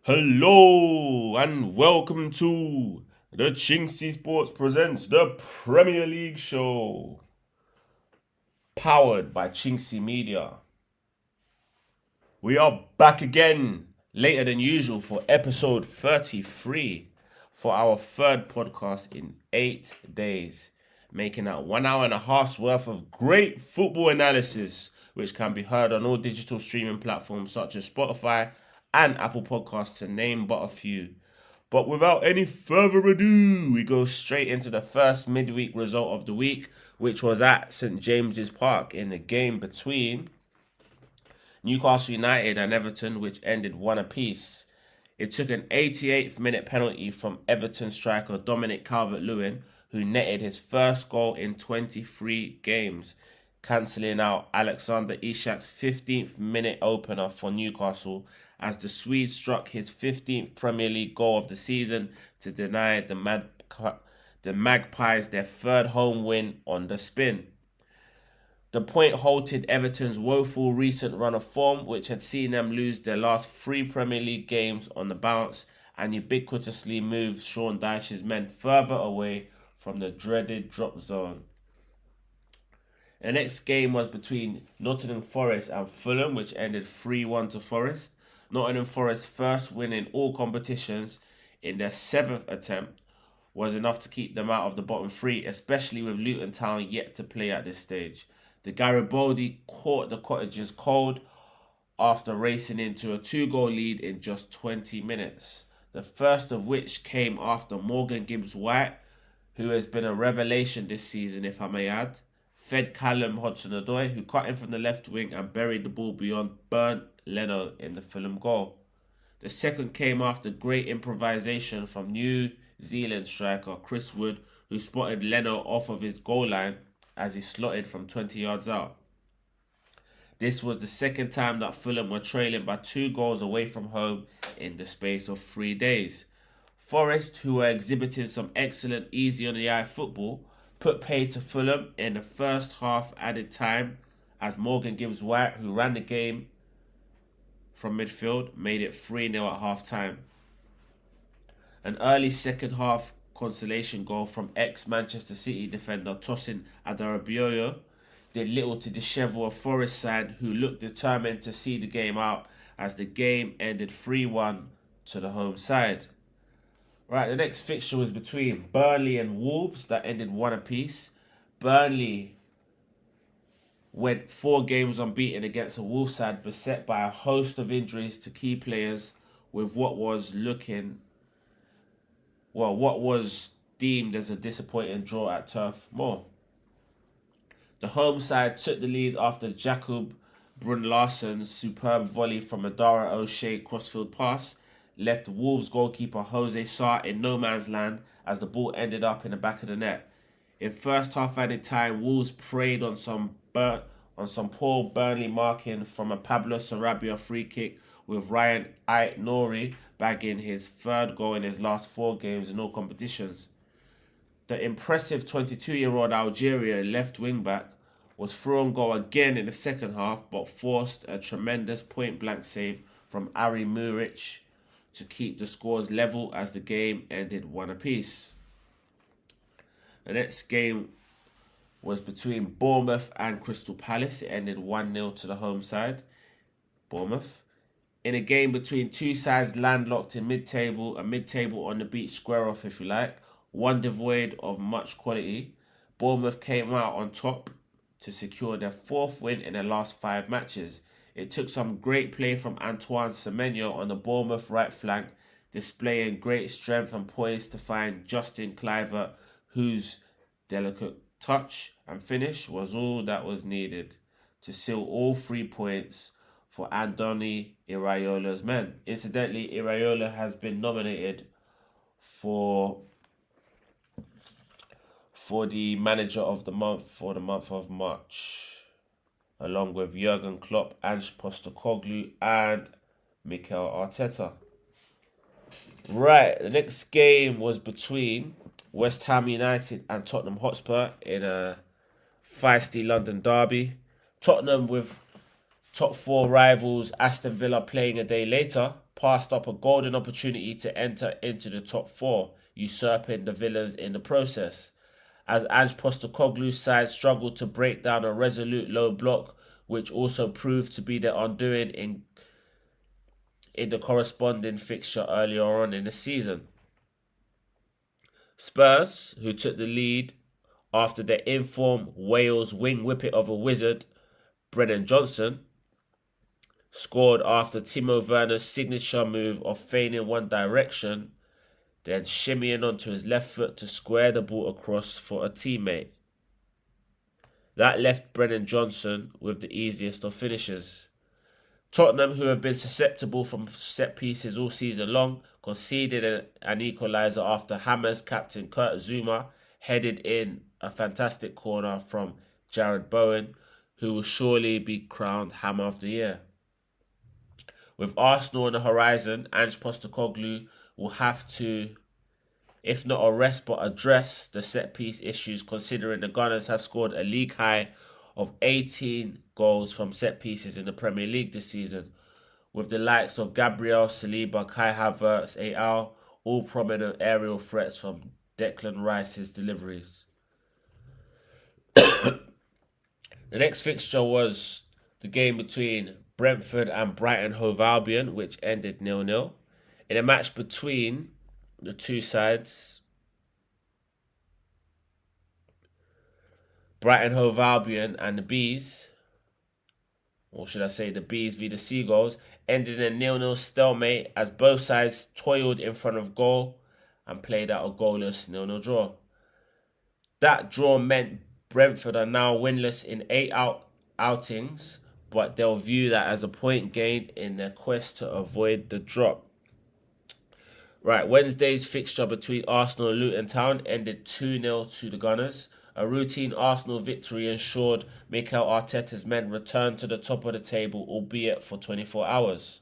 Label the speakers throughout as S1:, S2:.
S1: Hello and welcome to the Chinksey Sports presents the Premier League show, powered by Chinksey Media. We are back again later than usual for episode 33 for our third podcast in 8 days, making that 1 hour and a half's worth of great football analysis, which can be heard on all digital streaming platforms such as Spotify and Apple Podcasts, to name but a few. But without any further ado, we go straight into the first midweek result of the week, which was at St James's Park in the game between Newcastle United and Everton, which ended 1 apiece. It took an 88th minute penalty from Everton striker Dominic Calvert-Lewin, who netted his first goal in 23 games, cancelling out Alexander Ishak's 15th minute opener for Newcastle, as the Swede struck his 15th Premier League goal of the season to deny the Magpies their third home win on the spin. The point halted Everton's woeful recent run of form, which had seen them lose their last 3 Premier League games on the bounce and ubiquitously moved Sean Dyche's men further away from the dreaded drop zone. The next game was between Nottingham Forest and Fulham, which ended 3-1 to Forest. Nottingham Forest's first win in all competitions in their 7th attempt was enough to keep them out of the bottom 3, especially with Luton Town yet to play at this stage. The Garibaldi caught the Cottagers cold after racing into a 2-goal lead in just 20 minutes. The first of which came after Morgan Gibbs-White, who has been a revelation this season, if I may add, fed Callum Hudson-Odoi, who cut in from the left wing and buried the ball beyond Bernd Leno in the Fulham goal. The second came after great improvisation from New Zealand striker Chris Wood, who spotted Leno off of his goal line as he slotted from 20 yards out. This was the second time that Fulham were trailing by 2 goals away from home in the space of 3 days. Forest, who were exhibiting some excellent easy-on-the-eye football, put pay to Fulham in the first half added time as Morgan Gibbs-White, who ran the game from midfield, made it 3-0 at half-time. An early second half consolation goal from ex-Manchester City defender Tosin Adarabioyo did little to dishevel a Forest side who looked determined to see the game out, as the game ended 3-1 to the home side. Right, the next fixture was between Burnley and Wolves that ended 1 apiece. Burnley went 4 games unbeaten against a Wolves side beset by a host of injuries to key players, with what was deemed as a disappointing draw at Turf Moor. The home side took the lead after Jacob Brun-Larsen's superb volley from a Dara O'Shea crossfield pass left Wolves goalkeeper Jose Sarr in no man's land as the ball ended up in the back of the net. In first half added time, Wolves preyed on some poor Burnley marking from a Pablo Sarabia free kick, with Ryan Ait-Nouri bagging his 3rd goal in his last 4 games in all competitions. The impressive 22-year-old Algerian left wing-back was through on goal again in the second half, but forced a tremendous point-blank save from Ari Muric to keep the scores level as the game ended 1 apiece. The next game was between Bournemouth and Crystal Palace. It ended 1-0 to the home side, Bournemouth. In a game between two sides landlocked in mid-table, a mid-table on the beach square-off if you like, one devoid of much quality, Bournemouth came out on top to secure their 4th win in their last 5 matches. It took some great play from Antoine Semenyo on the Bournemouth right flank, displaying great strength and poise to find Justin Kluivert, whose delicate touch and finish was all that was needed to seal all 3 points for Andoni Iraiola's men. Incidentally, Iraola has been nominated for the manager of the month for the month of March, along with Jurgen Klopp, Ange Postecoglou, and Mikel Arteta. Right, the next game was between West Ham United and Tottenham Hotspur in a feisty London derby. Tottenham with Top four rivals Aston Villa, playing a day later, passed up a golden opportunity to enter into the top four, usurping the Villas in the process. As Ange Postecoglou's side struggled to break down a resolute low block, which also proved to be their undoing in the corresponding fixture earlier on in the season. Spurs, who took the lead after their informed Wales wing whippet of a wizard, Brennan Johnson, scored after Timo Werner's signature move of feigning one direction, then shimmying onto his left foot to square the ball across for a teammate. That left Brennan Johnson with the easiest of finishes. Tottenham, who have been susceptible from set pieces all season long, conceded an equaliser after Hammers captain Kurt Zouma headed in a fantastic corner from Jared Bowen, who will surely be crowned Hammer of the Year. With Arsenal on the horizon, Ange Postecoglou will have to, if not arrest but address the set-piece issues, considering the Gunners have scored a league high of 18 goals from set-pieces in the Premier League this season, with the likes of Gabriel, Saliba, Kai Havertz, Al, all prominent aerial threats from Declan Rice's deliveries. The next fixture was the game between Brentford and Brighton Hove Albion, which ended 0-0. In a match between the two sides, Brighton Hove Albion and the Bees, or should I say the Bees v the Seagulls, ended in a 0-0 stalemate as both sides toiled in front of goal and played out a goalless 0-0 draw. That draw meant Brentford are now winless in 8 outings, but they'll view that as a point gained in their quest to avoid the drop. Right, Wednesday's fixture between Arsenal and Luton Town ended 2-0 to the Gunners. A routine Arsenal victory ensured Mikel Arteta's men returned to the top of the table, albeit for 24 hours.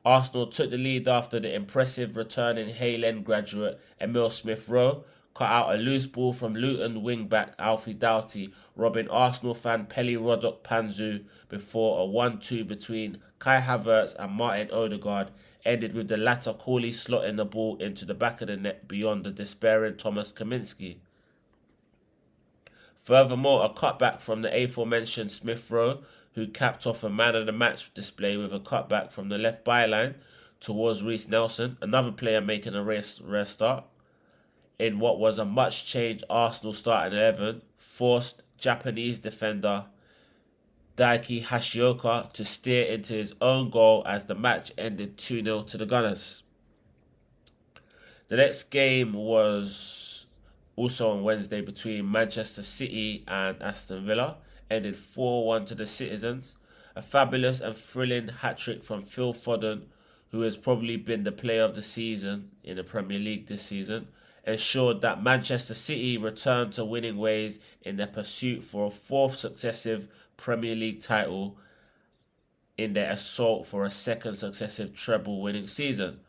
S1: Arsenal took the lead after the impressive returning Hale End graduate Emile Smith-Rowe cut out a loose ball from Luton wing-back Alfie Doughty, robbing Arsenal fan Pelly Rodok Panzu before a 1-2 between Kai Havertz and Martin Odegaard ended with the latter coolly slotting the ball into the back of the net beyond the despairing Thomas Kaminski. Furthermore, a cutback from the aforementioned Smith-Rowe, who capped off a man-of-the-match display with a cutback from the left byline towards Reece Nelson, another player making a rare start, in what was a much-changed Arsenal starting 11, forced Japanese defender Daiki Hashioka to steer into his own goal as the match ended 2-0 to the Gunners. The next game was also on Wednesday between Manchester City and Aston Villa, ended 4-1 to the Citizens. A fabulous and thrilling hat-trick from Phil Foden, who has probably been the player of the season in the Premier League this season, ensured that Manchester City returned to winning ways in their pursuit for a fourth successive Premier League title in their assault for a second successive treble-winning season.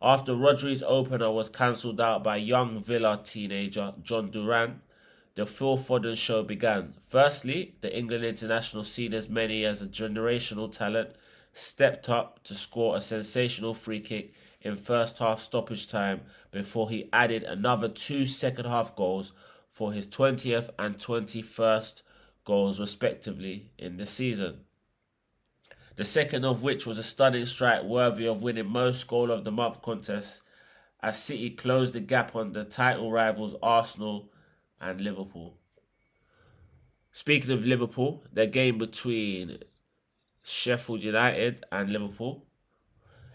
S1: After Rodri's opener was cancelled out by young Villa teenager John Duran, the Phil Foden show began. Firstly, the England international, seen as many as a generational talent, stepped up to score a sensational free kick in first half stoppage time before he added another 2 second half goals for his 20th and 21st goals respectively in the season. The second of which was a stunning strike worthy of winning most goal of the month contests as City closed the gap on the title rivals Arsenal and Liverpool. Speaking of Liverpool, their game between Sheffield United and Liverpool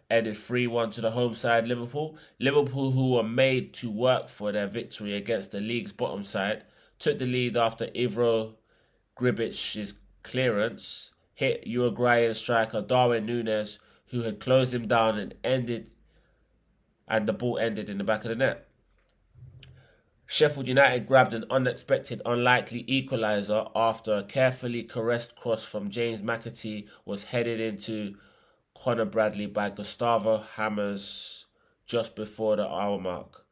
S1: ended 3-1 to the home side Liverpool. Liverpool, who were made to work for their victory against the league's bottom side, took the lead after Ivro Gribic's clearance hit Uruguayan striker Darwin Núñez, who had closed him down and the ball ended in the back of the net. Sheffield United grabbed an unexpected, unlikely equaliser after a carefully caressed cross from James McAtee was headed into Conor Bradley by Gustavo Hammers just before the hour mark,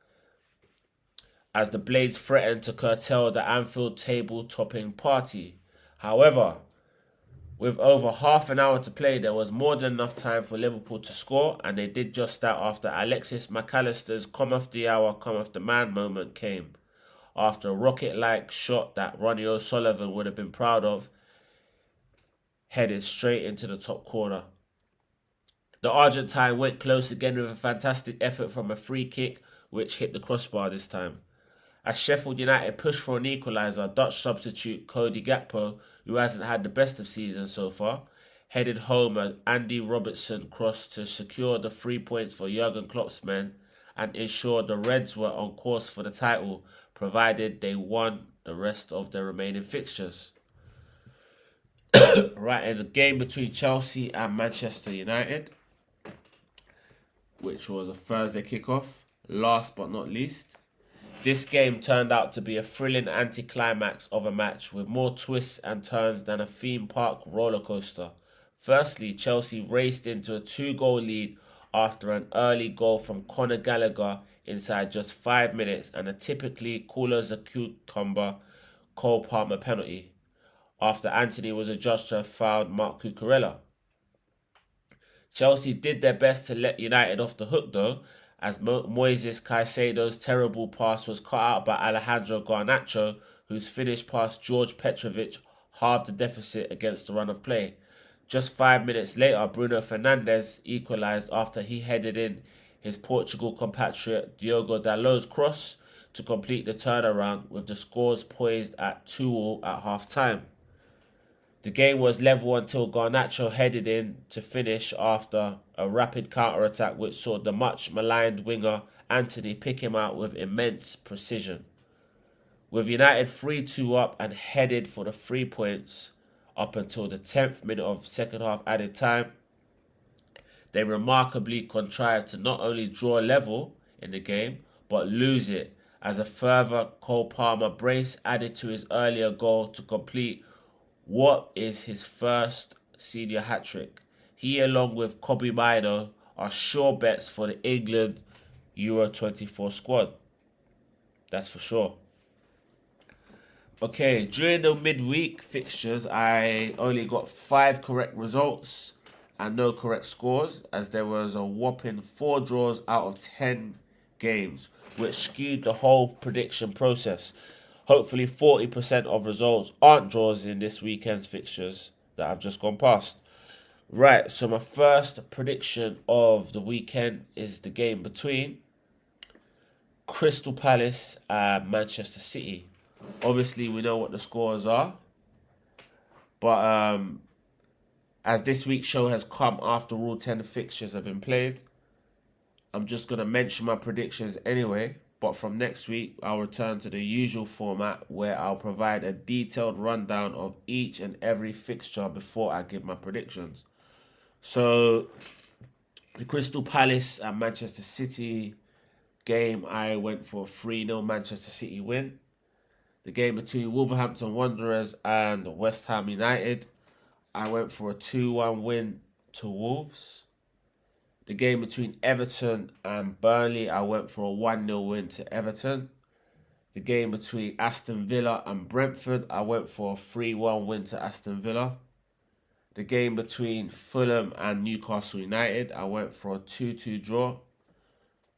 S1: as the Blades threatened to curtail the Anfield table-topping party. However, With over half an hour to play, there was more than enough time for Liverpool to score, and they did just that after Alexis McAllister's come off the hour, come off the man moment came. After a rocket-like shot that Ronnie O'Sullivan would have been proud of, headed straight into the top corner. The Argentine went close again with a fantastic effort from a free kick, which hit the crossbar this time. As Sheffield United pushed for an equaliser, Dutch substitute Cody Gakpo, who hasn't had the best of seasons so far, headed home an Andy Robertson cross to secure the 3 points for Jurgen Klopp's men and ensure the Reds were on course for the title, provided they won the rest of their remaining fixtures. Right, in the game between Chelsea and Manchester United, which was a Thursday kickoff, last but not least, this game turned out to be a thrilling anticlimax of a match with more twists and turns than a theme park roller coaster. Firstly, Chelsea raced into a 2-goal lead after an early goal from Conor Gallagher inside just 5 minutes and a typically cool as a cucumber Cole Palmer penalty after Anthony was adjudged to have fouled Marc Cucurella. Chelsea did their best to let United off the hook though, as Moises Caicedo's terrible pass was cut out by Alejandro Garnacho, whose finish past George Petrovic halved the deficit against the run of play. Just 5 minutes later, Bruno Fernandes equalised after he headed in his Portugal compatriot Diogo Dalot's cross to complete the turnaround, with the scores poised at 2-2 at half-time. The game was level until Garnacho headed in to finish after a rapid counter-attack which saw the much-maligned winger Anthony pick him out with immense precision. With United 3-2 up and headed for the 3 points up until the 10th minute of second half added time, they remarkably contrived to not only draw level in the game, but lose it as a further Cole Palmer brace added to his earlier goal to complete what is his first senior hat-trick. He, along with Kobbie Mainoo, are sure bets for the England Euro 24 squad. That's for sure. Okay, during the midweek fixtures, I only got 5 correct results and no correct scores, as there was a whopping 4 draws out of 10 games, which skewed the whole prediction process. Hopefully 40% of results aren't draws in this weekend's fixtures that I've just gone past. Right, so my first prediction of the weekend is the game between Crystal Palace and Manchester City. Obviously, we know what the scores are. But as this week's show has come after all 10 fixtures have been played, I'm just going to mention my predictions anyway. But from next week, I'll return to the usual format where I'll provide a detailed rundown of each and every fixture before I give my predictions. So, the Crystal Palace and Manchester City game, I went for a 3-0 Manchester City win. The game between Wolverhampton Wanderers and West Ham United, I went for a 2-1 win to Wolves. The game between Everton and Burnley, I went for a 1-0 win to Everton. The game between Aston Villa and Brentford, I went for a 3-1 win to Aston Villa. The game between Fulham and Newcastle United, I went for a 2-2 draw.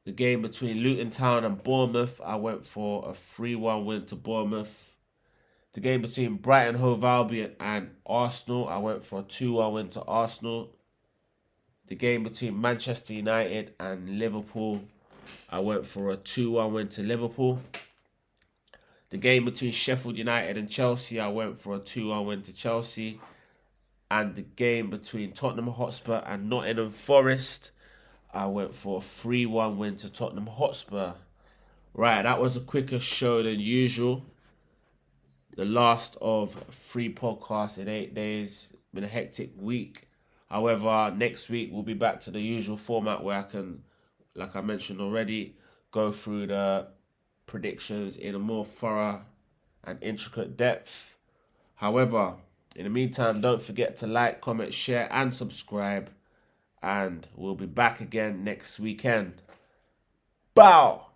S1: The game between Luton Town and Bournemouth, I went for a 3-1 win to Bournemouth. The game between Brighton Hove Albion and Arsenal, I went for a 2-1 win to Arsenal. The game between Manchester United and Liverpool, I went for a 2-1 win to Liverpool. The game between Sheffield United and Chelsea, I went for a 2-1 win to Chelsea. And the game between Tottenham Hotspur and Nottingham Forest, I went for a 3-1 win to Tottenham Hotspur. Right, that was a quicker show than usual. The last of 3 podcasts in 8 days. Been a hectic week. However, next week we'll be back to the usual format where I can, like I mentioned already, go through the predictions in a more thorough and intricate depth. However, in the meantime, don't forget to like, comment, share and subscribe. And we'll be back again next weekend. Bow!